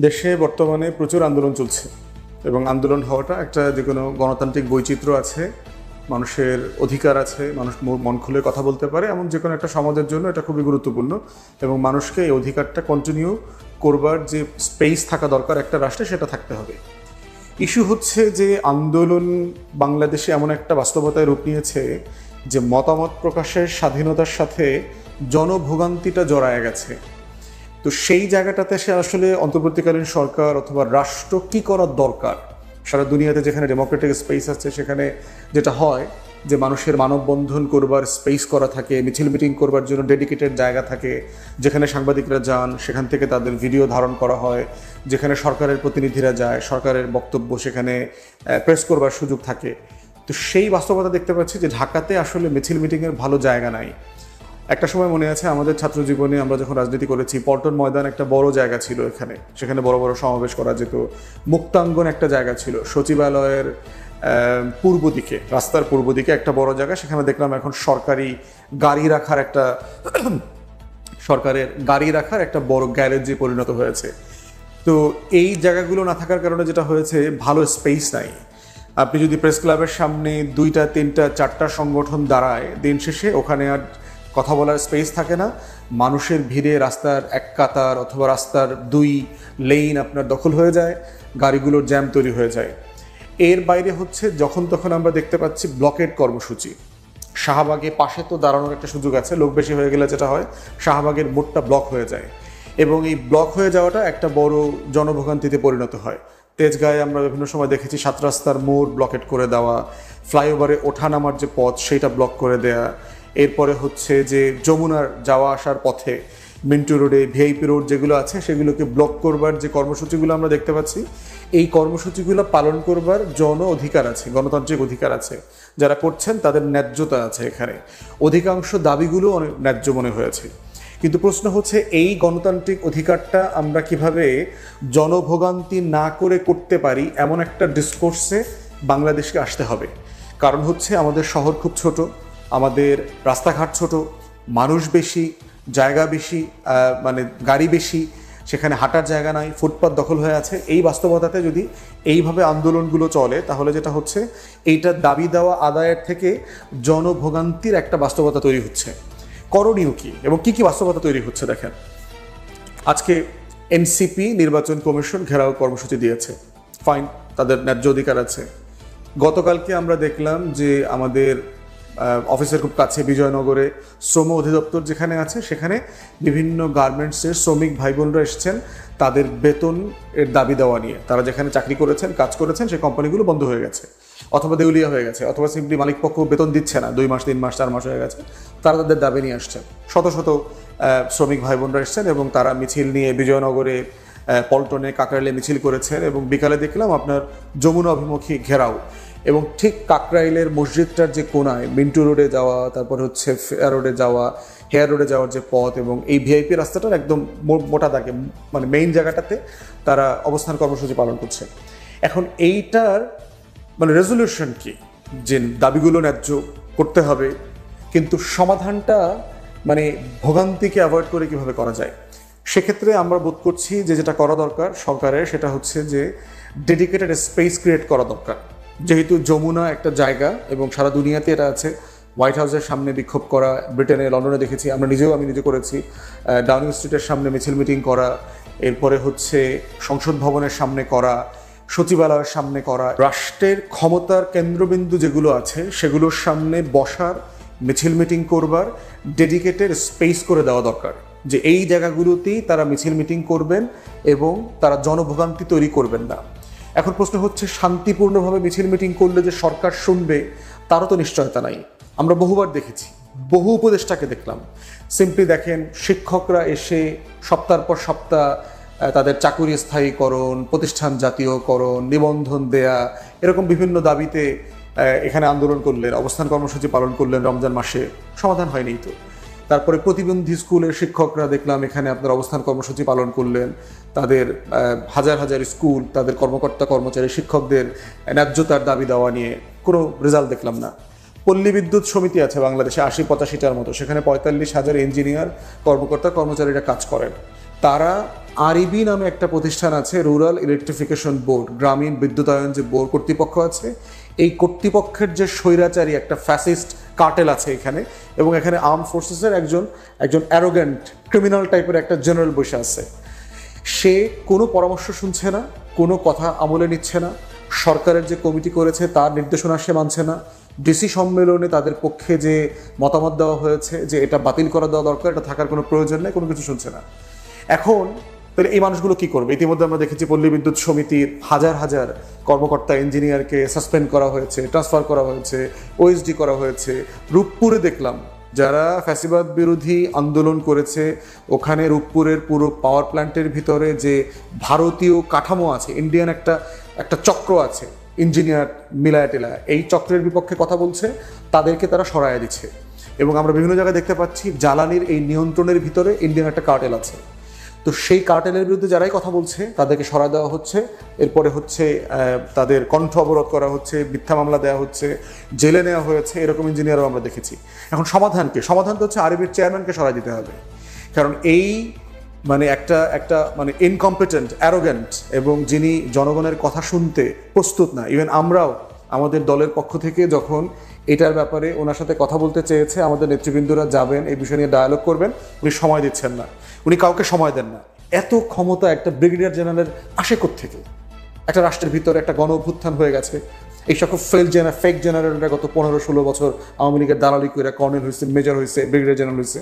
দেশে বর্তমানে প্রচুর আন্দোলন চলছে এবং আন্দোলন হওয়াটা একটা যে কোনো গণতান্ত্রিক বৈচিত্র্য আছে, মানুষের অধিকার আছে, মানুষ মন খুলে কথা বলতে পারে, এমন যে কোনো একটা সমাজের জন্য এটা খুবই গুরুত্বপূর্ণ এবং মানুষকে এই অধিকারটা কন্টিনিউ করবার যে স্পেস থাকা দরকার একটা রাষ্ট্রে, সেটা থাকতে হবে। ইস্যু হচ্ছে যে আন্দোলন বাংলাদেশে এমন একটা বাস্তবতায় রূপ নিয়েছে যে মতামত প্রকাশের স্বাধীনতার সাথে জনভোগান্তিটা জড়ায় গেছে। তো সেই জায়গাটাতে সে আসলে অন্তর্বর্তীকালীন সরকার অথবা রাষ্ট্র কি করার দরকার। সারা দুনিয়াতে যেখানে ডেমোক্রেটিক স্পেস আছে সেখানে যেটা হয় যে মানুষের মানববন্ধন করবার স্পেস করা থাকে, মিছিল মিটিং করবার জন্য ডেডিকেটেড জায়গা থাকে, যেখানে সাংবাদিকরা যান, সেখান থেকে তাদের ভিডিও ধারণ করা হয়, যেখানে সরকারের প্রতিনিধিরা যায়, সরকারের বক্তব্য সেখানে প্রেস করবার সুযোগ থাকে। তো সেই বাস্তবতা দেখতে পাচ্ছি যে ঢাকাতে আসলে মিছিল মিটিংয়ের ভালো জায়গা নাই। একটা সময় মনে আছে আমাদের ছাত্র জীবনে আমরা যখন রাজনীতি করেছি, পল্টন ময়দান একটা বড় জায়গা ছিল, সেখানে বড় বড় সমাবেশ করা যেত। মুক্তাঙ্গন একটা জায়গা ছিল সচিবালয়ের পূর্ব দিকে, রাস্তার পূর্ব দিকে একটা বড় জায়গা, সেখানে দেখলাম এখন সরকারের গাড়ি রাখার একটা বড় গ্যারেজে পরিণত হয়েছে। তো এই জায়গাগুলো না থাকার কারণে যেটা হয়েছে, ভালো স্পেস নাই। আপনি যদি প্রেস ক্লাবের সামনে 2টা 3টা 4টা সংগঠন দাঁড়ায়, দিন শেষে ওখানে আর কথা বলার স্পেস থাকে না। মানুষের ভিড়ে রাস্তার এক কাতার অথবা রাস্তার 2 লেন আপনার দখল হয়ে যায়, গাড়িগুলোর জ্যাম তৈরি হয়ে যায়। এর বাইরে হচ্ছে যখন তখন আমরা দেখতে পাচ্ছি ব্লকেট কর্মসূচি। শাহবাগে পাশে তো দাঁড়ানোর একটা সুযোগ আছে, লোক বেশি হয়ে গেলে যেটা হয় শাহবাগের মোড়টা ব্লক হয়ে যায় এবং এই ব্লক হয়ে যাওয়াটা একটা বড় জনভোগান্তিতে পরিণত হয়। তেজগাঁয়ে আমরা বিভিন্ন সময় দেখেছি 7 রাস্তার মোড় ব্লকেট করে দেওয়া, ফ্লাইওভারে ওঠা নামার যে পথ সেইটা ব্লক করে দেয়া। এরপরে হচ্ছে যে যমুনার যাওয়া আসার পথে মিন্টু রোডে ভিআইপি রোড যেগুলো আছে সেগুলোকে ব্লক করবার যে কর্মসূচিগুলো আমরা দেখতে পাচ্ছি, এই কর্মসূচিগুলো পালন করবার জন অধিকার আছে, গণতান্ত্রিক অধিকার আছে। যারা করছেন তাদের ন্যায্যতা আছে, এখানে অধিকাংশ দাবিগুলো অনেক ন্যায্য মনে হয়েছে। কিন্তু প্রশ্ন হচ্ছে এই গণতান্ত্রিক অধিকারটা আমরা কিভাবে জনভোগান্তি না করে করতে পারি, এমন একটা ডিসকোর্সে বাংলাদেশকে আসতে হবে। কারণ হচ্ছে আমাদের শহর খুব ছোট, আমাদের রাস্তাঘাট ছোট, মানুষ বেশি, জায়গা বেশি, মানে গাড়ি বেশি, সেখানে হাঁটার জায়গা নাই, ফুটপাত দখল হয়ে আছে। এই বাস্তবতাতে যদি এইভাবে আন্দোলনগুলো চলে, তাহলে যেটা হচ্ছে এইটার দাবি দেওয়া আদায়ের থেকে জনভোগান্তির একটা বাস্তবতা তৈরি হচ্ছে। করণীয় কি এবং কি কি বাস্তবতা তৈরি হচ্ছে দেখেন। আজকে এনসিপি নির্বাচন কমিশন ঘেরাও কর্মসূচি দিয়েছে, ফাইন, তাদের ন্যায্য অধিকার আছে। গতকালকে আমরা দেখলাম যে আমাদের অফিসের খুব কাছে বিজয়নগরে শ্রম অধিদপ্তর যেখানে আছে, সেখানে বিভিন্ন গার্মেন্টসের শ্রমিক ভাই বোনরা এসেছেন তাদের বেতন এর দাবি দেওয়া নিয়ে। তারা যেখানে চাকরি করেছেন, কাজ করেছেন, সেই কোম্পানিগুলো বন্ধ হয়ে গেছে অথবা দেউলিয়া হয়ে গেছে, অথবা সিম্পলি মালিকপক্ষ বেতন দিচ্ছে না, 2 মাস 3 মাস 4 মাস হয়ে গেছে। তারা তাদের দাবি নিয়ে আসছেন। শত শত শ্রমিক ভাই বোনরা এসেছেন এবং তারা মিছিল নিয়ে বিজয়নগরে, পল্টনে, কাকরাইলে মিছিল করেছেন এবং বিকালে দেখলাম আপনার যমুনা অভিমুখী ঘেরাও। এবং ঠিক কাকরাইলের মসজিদটার যে কোনায় মিন্টু রোডে যাওয়া, তারপর হচ্ছে ফেয়ার রোডে যাওয়া, হেয়ার রোডে যাওয়ার যে পথ এবং এই ভিআইপি রাস্তাটার একদম মোটা দাগে, মানে মেইন জায়গাটাতে তারা অবস্থান কর্মসূচি পালন করছে। এখন এইটার মানে রেজলিউশন কি, যে দাবিগুলো ন্যায্য করতে হবে, কিন্তু সমাধানটা মানে ভোগান্তিকে অ্যাভয়েড করে কিভাবে করা যায়। সেক্ষেত্রে আমরা বোধ করছি যে যেটা করা দরকার সরকারের, সেটা হচ্ছে যে ডেডিকেটেড স্পেস ক্রিয়েট করা দরকার। যেহেতু যমুনা একটা জায়গা এবং সারা দুনিয়াতে এটা আছে, হোয়াইট হাউসের সামনে বিক্ষোভ করা, ব্রিটেনে, লন্ডনে দেখেছি, আমি নিজে করেছি, ডাউনিং স্ট্রিটের সামনে মিছিল মিটিং করা, এরপরে হচ্ছে সংসদ ভবনের সামনে করা, সচিবালয়ের সামনে করা। রাষ্ট্রের ক্ষমতার কেন্দ্রবিন্দু যেগুলো আছে সেগুলোর সামনে বসার, মিছিল মিটিং করবার ডেডিকেটেড স্পেস করে দেওয়া দরকার, যে এই জায়গাগুলোতেই তারা মিছিল মিটিং করবেন এবং তারা জনভোগান্তি তৈরি করবেন না। এখন প্রশ্ন হচ্ছে, শান্তিপূর্ণভাবে মিছিল মিটিং করলে যে সরকার শুনবে তারও তো নিশ্চয়তা নাই। আমরা বহুবার দেখেছি, বহু উপদেষ্টাকে দেখলাম, সিম্পলি দেখেন শিক্ষকরা এসে সপ্তাহের পর সপ্তাহ তাদের চাকুরি স্থায়ীকরণ, প্রতিষ্ঠান জাতীয়করণ, নিবন্ধন দেয়া, এরকম বিভিন্ন দাবিতে এখানে আন্দোলন করলেন, অবস্থান কর্মসূচি পালন করলেন রমজান মাসে, সমাধান হয়নি তো। তারপরে প্রতিবন্ধী স্কুলের শিক্ষকরা দেখলাম এখানে আপনার অবস্থান কর্মসূচি পালন করলেন, তাদের হাজার হাজার স্কুল, তাদের কর্মকর্তা কর্মচারী শিক্ষকদের ন্যায্যতার দাবি দেওয়া নিয়ে কোনো রেজাল্ট দেখলাম না। পল্লী বিদ্যুৎ সমিতি আছে বাংলাদেশে 80-85টার মতো, সেখানে 45,000 ইঞ্জিনিয়ার, কর্মকর্তা কর্মচারীরা কাজ করেন। তারা আরইবি নামে একটা প্রতিষ্ঠান আছে, রুরাল ইলেকট্রিফিকেশন বোর্ড, গ্রামীণ বিদ্যুতায়ন যে বোর্ড কর্তৃপক্ষ আছে, এই কর্তৃপক্ষের যে স্বৈরাচারী একটা ফ্যাসিস্ট কার্টেল আছে এখানে, এবং এখানে আর্ম ফোর্সেসের একজন অ্যারোগ্যান্ট ক্রিমিনাল টাইপের একটা জেনারেল বসে আছে। সে কোনো পরামর্শ শুনছে না, কোনো কথা আমলে নিচ্ছে না, সরকারের যে কমিটি করেছে তার নির্দেশনা সে মানছে না, ডিসি সম্মেলনে তাদের পক্ষে যে মতামত দেওয়া হয়েছে যে এটা বাতিল করা দেওয়া দরকার, এটা থাকার কোনো প্রয়োজন নেই, কোনো কিছু শুনছে না। এখন তাহলে এই মানুষগুলো কি করবে? ইতিমধ্যে আমরা দেখেছি পল্লী বিদ্যুৎ সমিতির হাজার হাজার কর্মকর্তা ইঞ্জিনিয়ারকে সাসপেন্ড করা হয়েছে, ট্রান্সফার করা হয়েছে, ওএসডি করা হয়েছে। রূপপুরে দেখলাম যারা ফ্যাসিবাদ বিরোধী আন্দোলন করেছে, ওখানে রূপপুরের পুরো পাওয়ার প্ল্যান্টের ভিতরে যে ভারতীয় কাঠামো আছে, ইন্ডিয়ান একটা চক্র আছে, ইঞ্জিনিয়ার মিলায়া টিলায়া, এই চক্রের বিপক্ষে কথা বলছে, তাদেরকে তারা সরাইয়া দিচ্ছে। এবং আমরা বিভিন্ন জায়গায় দেখতে পাচ্ছি জ্বালানির এই নিয়ন্ত্রণের ভিতরে ইন্ডিয়ান একটা কার্টেল আছে। তো সেই কার্টেলের বিরুদ্ধে যারাই কথা বলছে তাদেরকে সরাই দেওয়া হচ্ছে, এরপরে হচ্ছে তাদের কণ্ঠ অবরোধ করা হচ্ছে, মিথ্যা মামলা দেওয়া হচ্ছে, জেলে নেওয়া হয়েছে, এরকম ইঞ্জিনিয়ারও আমরা দেখেছি। এখন সমাধান তো হচ্ছে আরইবির চেয়ারম্যানকে সরাই দিতে হবে, কারণ এই মানে একটা মানে ইনকম্পিটেন্ট, অ্যারোগ্যান্ট, এবং যিনি জনগণের কথা শুনতে প্রস্তুত না। ইভেন আমরাও আমাদের দলের পক্ষ থেকে যখন এটার ব্যাপারে ওনার সাথে কথা বলতে চেয়েছে, আমাদের নেতৃবৃন্দরা যাবেন এই বিষয় নিয়ে ডায়ালগ করবেন, উনি সময় দিচ্ছেন না, উনি কাউকে সময় দেন না। এত ক্ষমতা একটা ব্রিগেডিয়ার জেনারেলের আসে কোত্থেকে? একটা রাষ্ট্রের ভিতরে একটা গণ অভ্যুত্থান হয়ে গেছে, এই সকল ফেক জেনারেলরা গত 15-16 বছর আওয়ামী লীগের দালালি করে কর্নেল হয়েছে, মেজর হয়েছে, ব্রিগেডিয়ার জেনারেল হয়েছে।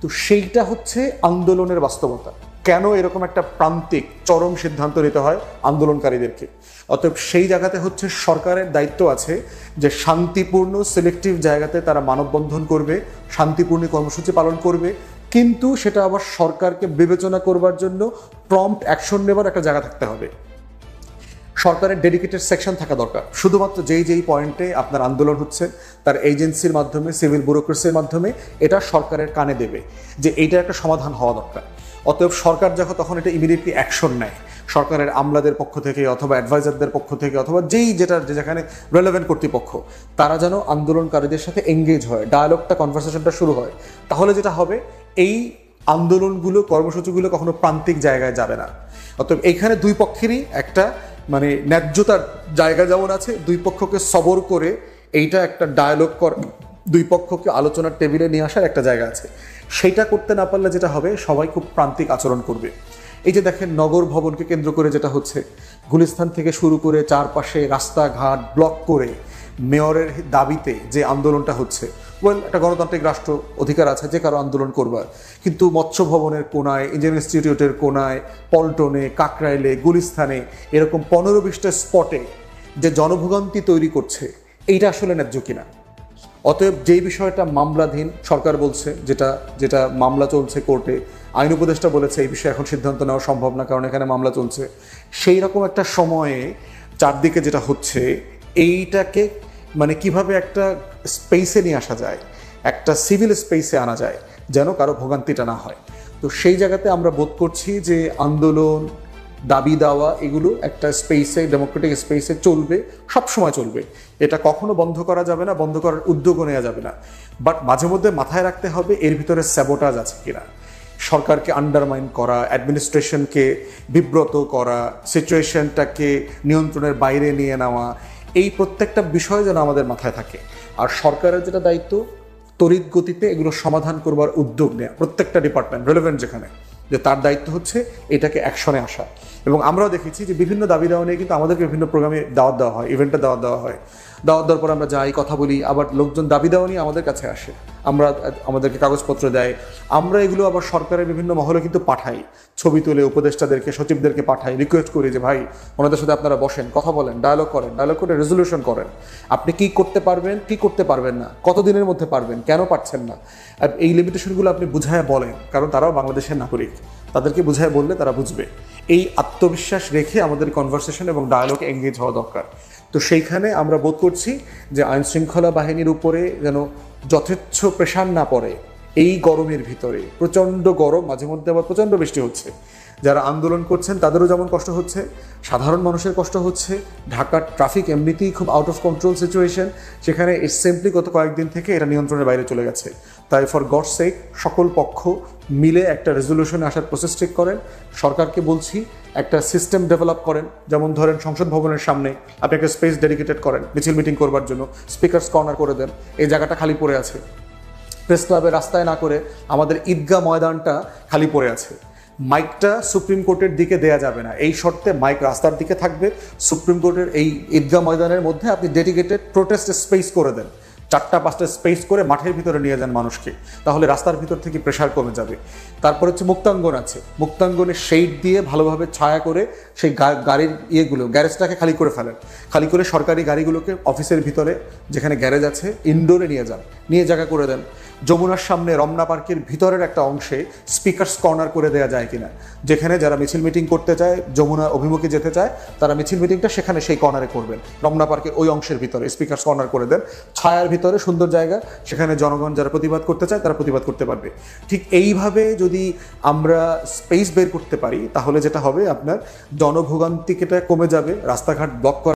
তো সেইটা হচ্ছে আন্দোলনের বাস্তবতা। কেন এরকম একটা প্রান্তিক চরম সিদ্ধান্ত নিতে হয় আন্দোলনকারীদেরকে? অতএব সেই জায়গাতে হচ্ছে সরকারের দায়িত্ব আছে যে শান্তিপূর্ণ সিলেক্টিভ জায়গাতে তারা মানববন্ধন করবে, শান্তিপূর্ণ কর্মসূচি পালন করবে, কিন্তু সেটা আবার সরকারকে বিবেচনা করবার জন্য প্রম্পট অ্যাকশন নেবার একটা জায়গা থাকতে হবে। সরকারের ডেডিকেটেড সেকশন থাকা দরকার, শুধুমাত্র যেই পয়েন্টে আপনার আন্দোলন হচ্ছে তার এজেন্সির মাধ্যমে, সিভিল ব্যুরোক্রেসির মাধ্যমে এটা সরকারের কানে দেবে যে এইটা একটা সমাধান হওয়া দরকার। অতএব সরকার যখন তখন এটা ইমিডিয়েটলি অ্যাকশন নেয়, সরকারের আমলাদের পক্ষ থেকে অথবা অ্যাডভাইজারদের পক্ষ থেকে অথবা যেখানে রেলেভেন্ট কর্তৃপক্ষ, তারা যেন আন্দোলনকারীদের সাথে এঙ্গেজ হয়, ডায়ালগটা, কনভারসেশনটা শুরু হয়। তাহলে যেটা হবে, এই আন্দোলনগুলো, কর্মসূচিগুলো কখনো প্রান্তিক জায়গায় যাবে না। অতএব এইখানে দুই পক্ষেরই একটা মানে ন্যায্যতার জায়গা যেমন আছে, দুই পক্ষকে সবর করে এইটা একটা ডায়ালগ দুই পক্ষকে আলোচনার টেবিলে নিয়ে আসার একটা জায়গা আছে। সেইটা করতে না পারলে যেটা হবে, সবাই খুব প্রান্তিক আচরণ করবে। এই যে দেখেন নগর ভবনকে কেন্দ্র করে যেটা হচ্ছে, গুলিস্তান থেকে শুরু করে চারপাশে রাস্তাঘাট ব্লক করে মেয়রের দাবিতে যে আন্দোলনটা হচ্ছে, একটা গণতান্ত্রিক রাষ্ট্র, অধিকার আছে যে কারো আন্দোলন করবার, কিন্তু মৎস্য ভবনের কোনায়, ইঞ্জিনিয়ারিং ইনস্টিটিউটের কোনায়, পল্টনে, কাকরাইলে, গুলিস্তানে এরকম 15-20টা স্পটে যে জনভোগান্তি তৈরি করছে, এইটা আসলে ন্যায্য কিনা? অতএব যেই বিষয়টা মামলাধীন, সরকার বলছে যেটা মামলা চলছে কোর্টে, আইন উপদেষ্টা বলেছে এই বিষয়ে এখন সিদ্ধান্ত নেওয়া সম্ভব না কারণ এখানে মামলা চলছে, সেই রকম একটা সময়ে চারদিকে যেটা হচ্ছে, এইটাকে মানে কিভাবে একটা স্পেসে নিয়ে আসা যায়, একটা সিভিল স্পেসে আনা যায়, যেন কারো ভোগান্তিটা না হয়। তো সেই জায়গাতে আমরা বোধ করছি যে আন্দোলন, দাবি দেওয়া, এগুলো একটা স্পেসে, ডেমোক্রেটিক স্পেসে চলবে, সবসময় চলবে। এটা কখনো বন্ধ করা যাবে না, বন্ধ করার উদ্যোগও নেওয়া যাবে না। বাট মাঝে মধ্যে মাথায় রাখতে হবে এর ভিতরে স্যাবোটাজ আছে কিনা, সরকারকে আন্ডারমাইন করা, অ্যাডমিনিস্ট্রেশনকে বিব্রত করা, সিচুয়েশনটাকে নিয়ন্ত্রণের বাইরে নিয়ে নেওয়া, এই প্রত্যেকটা বিষয় যেন আমাদের মাথায় থাকে। আর সরকারের যেটা দায়িত্ব, তড়িৎ গতিতে এগুলো সমাধান করবার উদ্যোগ নেওয়া, প্রত্যেকটা ডিপার্টমেন্ট রেলেভেন্ট যেখানে, যে তার দায়িত্ব হচ্ছে এটাকে অ্যাকশনে আসা। এবং আমরাও দেখেছি যে বিভিন্ন দাবি দেওয়া নিয়ে কিন্তু আমাদেরকে বিভিন্ন প্রোগ্রামে দাওয়াত দেওয়া হয়, ইভেন্টে দাওয়াত দেওয়া হয়, দাওয়াত দেওয়ার পর আমরা যাই, কথা বলি, আবার লোকজন দাবি দেওয়া নিয়ে আমাদের কাছে আসে, আমাদেরকে কাগজপত্র দেয়, আমরা এগুলো আবার সরকারের বিভিন্ন মহলে কিন্তু পাঠাই, ছবি তুলে উপদেষ্টাদেরকে, সচিবদেরকে পাঠাই, রিকোয়েস্ট করি যে ভাই ওনাদের সাথে আপনারা বসেন, কথা বলেন, ডায়ালগ করে রেজলিউশন করেন, আপনি কি করতে পারবেন, কি করতে পারবেন না, কতদিনের মধ্যে পারবেন, কেন পারছেন না, আর এই লিমিটেশনগুলো আপনি বুঝায় বলেন, কারণ তারাও বাংলাদেশের নাগরিক, তাদেরকে বুঝায় বললে তারা বুঝবে। এই আত্মবিশ্বাস রেখে আমাদের কনভারসেশন এবং ডায়ালগ এঙ্গেজ হওয়া দরকার। তো সেইখানে আমরা বোধ করছি যে আইন শৃঙ্খলা বাহিনীর উপরে যেন যথেচ্ছ প্রেশার না পড়ে। এই গরমের ভিতরে প্রচণ্ড গরম, মাঝে মধ্যে আবার প্রচণ্ড বৃষ্টি হচ্ছে, যারা আন্দোলন করছেন তাদেরও যেমন কষ্ট হচ্ছে, সাধারণ মানুষের কষ্ট হচ্ছে। ঢাকার ট্রাফিক এমনিতেই খুব আউট অফ কন্ট্রোল সিচুয়েশন, সেখানে সিম্পলি গত কয়েকদিন থেকে এটা নিয়ন্ত্রণের বাইরে চলে গেছে। তাই ফর গডস সেক সকল পক্ষ মিলে একটা রেজলিউশনে আসার প্রসেস ঠিক করেন। সরকারকে বলছি একটা সিস্টেম ডেভেলপ করেন, যেমন ধরেন সংসদ ভবনের সামনে আপনি একটা স্পেস ডেডিকেটেড করেন মিছিল মিটিং করবার জন্য, স্পিকার্স কর্নার করে দেন, এই জায়গাটা খালি পড়ে আছে। প্রেস ক্লাবের রাস্তায় না করে আমাদের ঈদগাহ ময়দানটা খালি পড়ে আছে। মাইকটা সুপ্রিম কোর্টের দিকে দেয়া যাবে না, এই শর্তে মাইক রাস্তার দিকে থাকবে। সুপ্রিম কোর্টের এই ঈদগাহ ময়দানের মধ্যে আপনি ডেডিকেটেড প্রোটেস্ট স্পেস করে দেন, 4-5টা স্পেস করে মাঠের ভিতরে নিয়ে যান মানুষকে, তাহলে রাস্তার ভিতর থেকে প্রেশার কমে যাবে। তারপর হচ্ছে মুক্তাঙ্গন আছে, মুক্তাঙ্গনে শেড দিয়ে ভালোভাবে ছায়া করে সেই গাড়ির গ্যারেজটাকে খালি করে ফেলেন। খালি করে সরকারি গাড়িগুলোকে অফিসের ভিতরে যেখানে গ্যারেজ আছে ইনডোরে নিয়ে যান, নিয়ে জায়গা করে দেন। যমুনার সামনে রমনা পার্কের ভিতরের একটা অংশে স্পিকার্স কর্নার করে দেওয়া যায় কিনা, যেখানে যারা মিছিল মিটিং করতে চায়, যমুনা অভিমুখে যেতে চায়, তারা মিছিল মিটিংটা সেখানে সেই কর্নারে করবেন। রমনা পার্কের ওই অংশের ভিতরে স্পিকার্স কর্নার করে দেন, ছায়ার ভিতরে সুন্দর জায়গা, সেখানে জনগণ যারা প্রতিবাদ করতে চায় তারা প্রতিবাদ করতে পারবে। ঠিক এইভাবে যদি আমরা স্পেস বের করতে পারি তাহলে যেটা হবে, আপনার জনভোগান্তিটা কমে যাবে, রাস্তাঘাট ব্লক করা